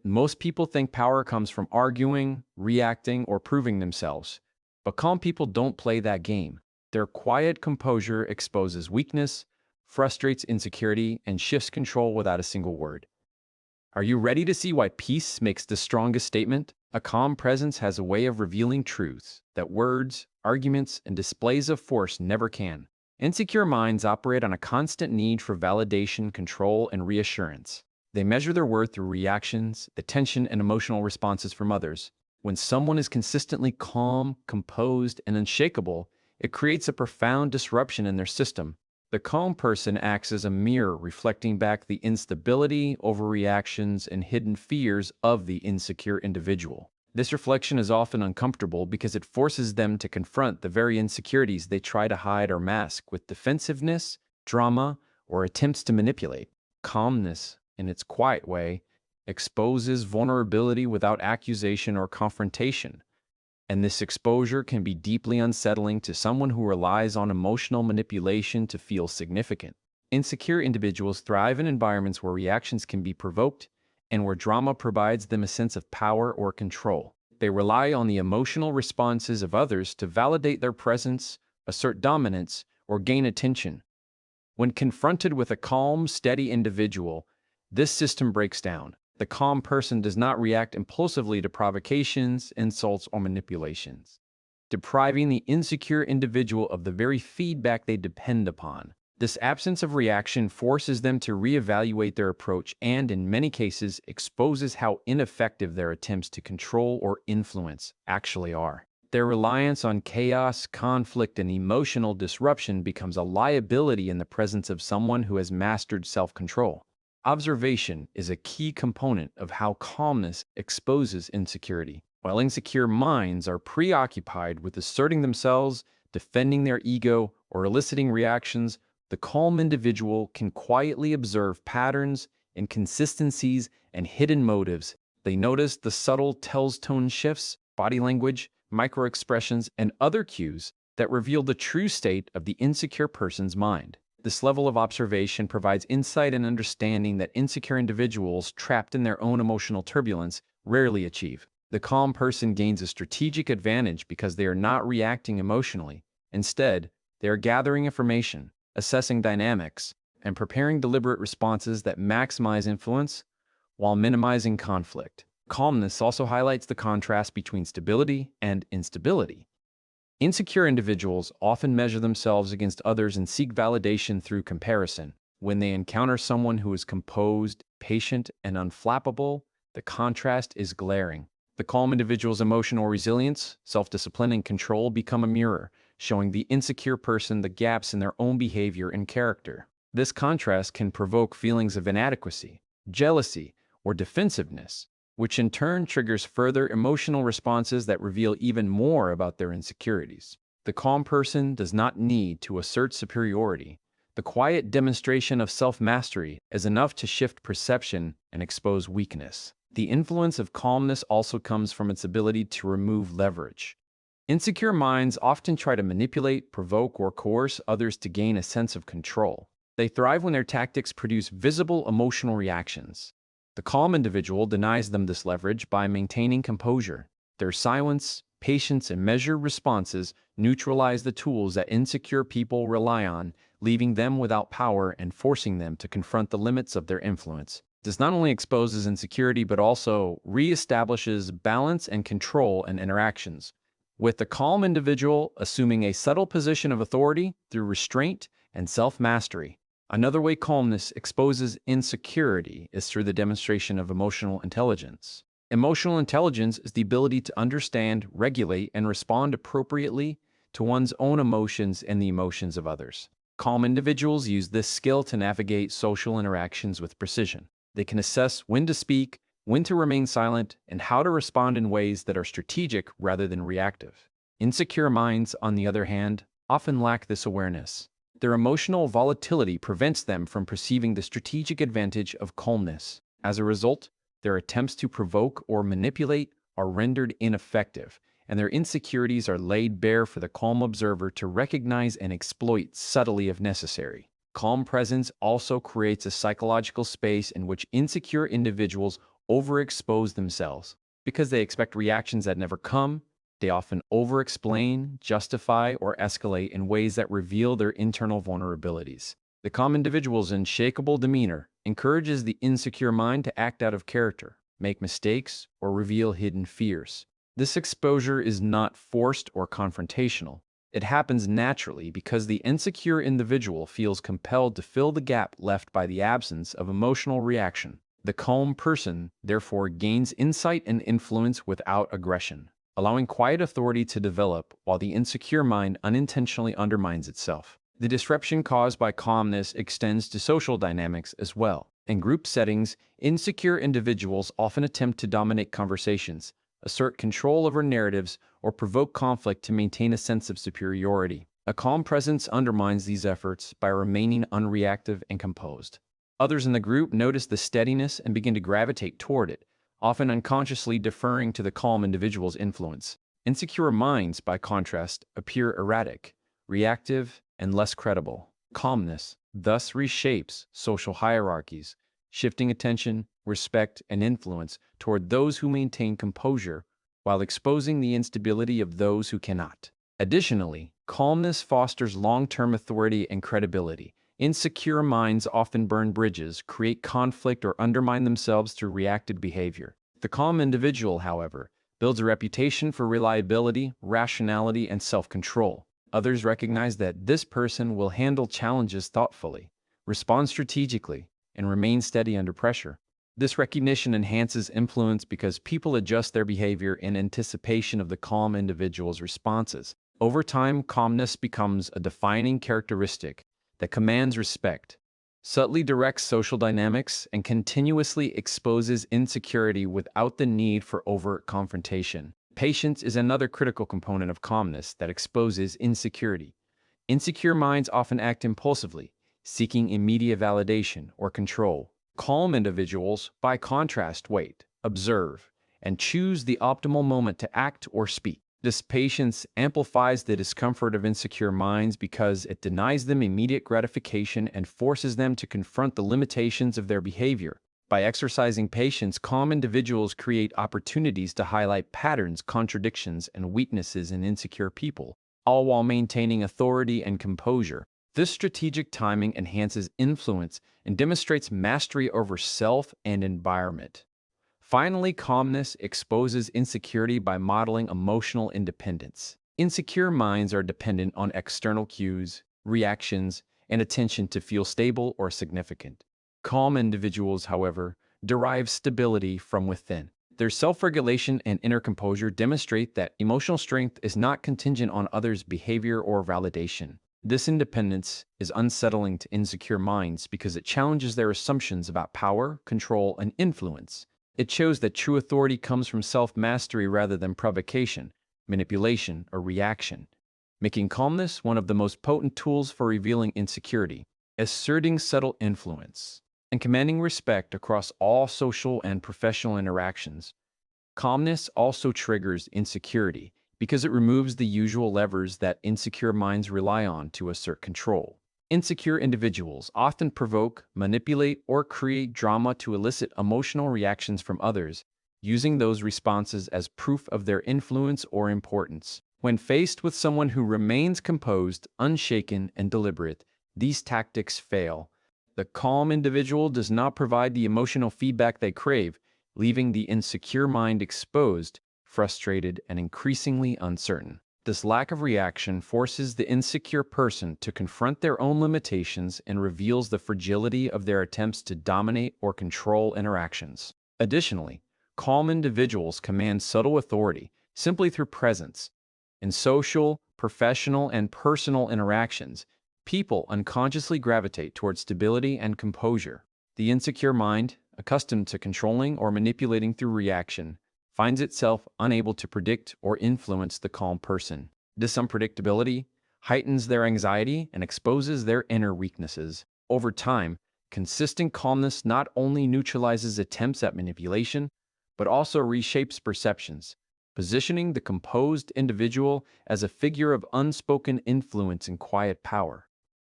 Most people think power comes from arguing, reacting, or proving themselves. But calm people don't play that game. Their quiet composure exposes weakness, frustrates insecurity, and shifts control without a single word. Are you ready to see why peace makes the strongest statement? A calm presence has a way of revealing truths that words, arguments, and displays of force never can. Insecure minds operate on a constant need for validation, control, and reassurance. They measure their worth through reactions, attention, and emotional responses from others. When someone is consistently calm, composed, and unshakable, it creates a profound disruption in their system. The calm person acts as a mirror reflecting back the instability, overreactions, and hidden fears of the insecure individual. This reflection is often uncomfortable because it forces them to confront the very insecurities they try to hide or mask with defensiveness, drama, or attempts to manipulate. Calmness, in its quiet way, exposes vulnerability without accusation or confrontation. And this exposure can be deeply unsettling to someone who relies on emotional manipulation to feel significant. Insecure individuals thrive in environments where reactions can be provoked and where drama provides them a sense of power or control. They rely on the emotional responses of others to validate their presence, assert dominance, or gain attention. When confronted with a calm, steady individual, this system breaks down. The calm person does not react impulsively to provocations, insults, or manipulations, depriving the insecure individual of the very feedback they depend upon. This absence of reaction forces them to reevaluate their approach and, in many cases, exposes how ineffective their attempts to control or influence actually are. Their reliance on chaos, conflict, and emotional disruption becomes a liability in the presence of someone who has mastered self-control. Observation is a key component of how calmness exposes insecurity. While insecure minds are preoccupied with asserting themselves, defending their ego, or eliciting reactions, the calm individual can quietly observe patterns, inconsistencies, and hidden motives. They notice the subtle tone shifts, body language, microexpressions, and other cues that reveal the true state of the insecure person's mind. This level of observation provides insight and understanding that insecure individuals trapped in their own emotional turbulence rarely achieve. The calm person gains a strategic advantage because they are not reacting emotionally. Instead, they are gathering information, assessing dynamics, and preparing deliberate responses that maximize influence while minimizing conflict. Calmness also highlights the contrast between stability and instability. Insecure individuals often measure themselves against others and seek validation through comparison. When they encounter someone who is composed, patient, and unflappable, the contrast is glaring. The calm individual's emotional resilience, self-discipline, and control become a mirror, showing the insecure person the gaps in their own behavior and character. This contrast can provoke feelings of inadequacy, jealousy, or defensiveness, which in turn triggers further emotional responses that reveal even more about their insecurities. The calm person does not need to assert superiority. The quiet demonstration of self-mastery is enough to shift perception and expose weakness. The influence of calmness also comes from its ability to remove leverage. Insecure minds often try to manipulate, provoke, or coerce others to gain a sense of control. They thrive when their tactics produce visible emotional reactions. The calm individual denies them this leverage by maintaining composure. Their silence, patience, and measured responses neutralize the tools that insecure people rely on, leaving them without power and forcing them to confront the limits of their influence. This not only exposes insecurity but also reestablishes balance and control in interactions, with the calm individual assuming a subtle position of authority through restraint and self-mastery. Another way calmness exposes insecurity is through the demonstration of emotional intelligence. Emotional intelligence is the ability to understand, regulate, and respond appropriately to one's own emotions and the emotions of others. Calm individuals use this skill to navigate social interactions with precision. They can assess when to speak, when to remain silent, and how to respond in ways that are strategic rather than reactive. Insecure minds, on the other hand, often lack this awareness. Their emotional volatility prevents them from perceiving the strategic advantage of calmness. As a result, their attempts to provoke or manipulate are rendered ineffective, and their insecurities are laid bare for the calm observer to recognize and exploit subtly if necessary. Calm presence also creates a psychological space in which insecure individuals overexpose themselves. Because they expect reactions that never come, they often over-explain, justify, or escalate in ways that reveal their internal vulnerabilities. The calm individual's unshakable demeanor encourages the insecure mind to act out of character, make mistakes, or reveal hidden fears. This exposure is not forced or confrontational. It happens naturally because the insecure individual feels compelled to fill the gap left by the absence of emotional reaction. The calm person, therefore, gains insight and influence without aggression, allowing quiet authority to develop while the insecure mind unintentionally undermines itself. The disruption caused by calmness extends to social dynamics as well. In group settings, insecure individuals often attempt to dominate conversations, assert control over narratives, or provoke conflict to maintain a sense of superiority. A calm presence undermines these efforts by remaining unreactive and composed. Others in the group notice the steadiness and begin to gravitate toward it, often unconsciously deferring to the calm individual's influence. Insecure minds, by contrast, appear erratic, reactive, and less credible. Calmness thus reshapes social hierarchies, shifting attention, respect, and influence toward those who maintain composure while exposing the instability of those who cannot. Additionally, calmness fosters long-term authority and credibility. Insecure minds often burn bridges, create conflict, or undermine themselves through reactive behavior. The calm individual, however, builds a reputation for reliability, rationality, and self-control. Others recognize that this person will handle challenges thoughtfully, respond strategically, and remain steady under pressure. This recognition enhances influence because people adjust their behavior in anticipation of the calm individual's responses. Over time, calmness becomes a defining characteristic that commands respect, subtly directs social dynamics, and continuously exposes insecurity without the need for overt confrontation. Patience is another critical component of calmness that exposes insecurity. Insecure minds often act impulsively, seeking immediate validation or control. Calm individuals, by contrast, wait, observe, and choose the optimal moment to act or speak. This patience amplifies the discomfort of insecure minds because it denies them immediate gratification and forces them to confront the limitations of their behavior. By exercising patience, calm individuals create opportunities to highlight patterns, contradictions, and weaknesses in insecure people, all while maintaining authority and composure. This strategic timing enhances influence and demonstrates mastery over self and environment. Finally, calmness exposes insecurity by modeling emotional independence. Insecure minds are dependent on external cues, reactions, and attention to feel stable or significant. Calm individuals, however, derive stability from within. Their self-regulation and inner composure demonstrate that emotional strength is not contingent on others' behavior or validation. This independence is unsettling to insecure minds because it challenges their assumptions about power, control, and influence. It shows that true authority comes from self-mastery rather than provocation, manipulation, or reaction, making calmness one of the most potent tools for revealing insecurity, asserting subtle influence, and commanding respect across all social and professional interactions. Calmness also triggers insecurity because it removes the usual levers that insecure minds rely on to assert control. Insecure individuals often provoke, manipulate, or create drama to elicit emotional reactions from others, using those responses as proof of their influence or importance. When faced with someone who remains composed, unshaken, and deliberate, these tactics fail. The calm individual does not provide the emotional feedback they crave, leaving the insecure mind exposed, frustrated, and increasingly uncertain. This lack of reaction forces the insecure person to confront their own limitations and reveals the fragility of their attempts to dominate or control interactions. Additionally, calm individuals command subtle authority simply through presence. In social, professional, and personal interactions, people unconsciously gravitate toward stability and composure. The insecure mind, accustomed to controlling or manipulating through reaction, finds itself unable to predict or influence the calm person. This unpredictability heightens their anxiety and exposes their inner weaknesses. Over time, consistent calmness not only neutralizes attempts at manipulation, but also reshapes perceptions, positioning the composed individual as a figure of unspoken influence and quiet power.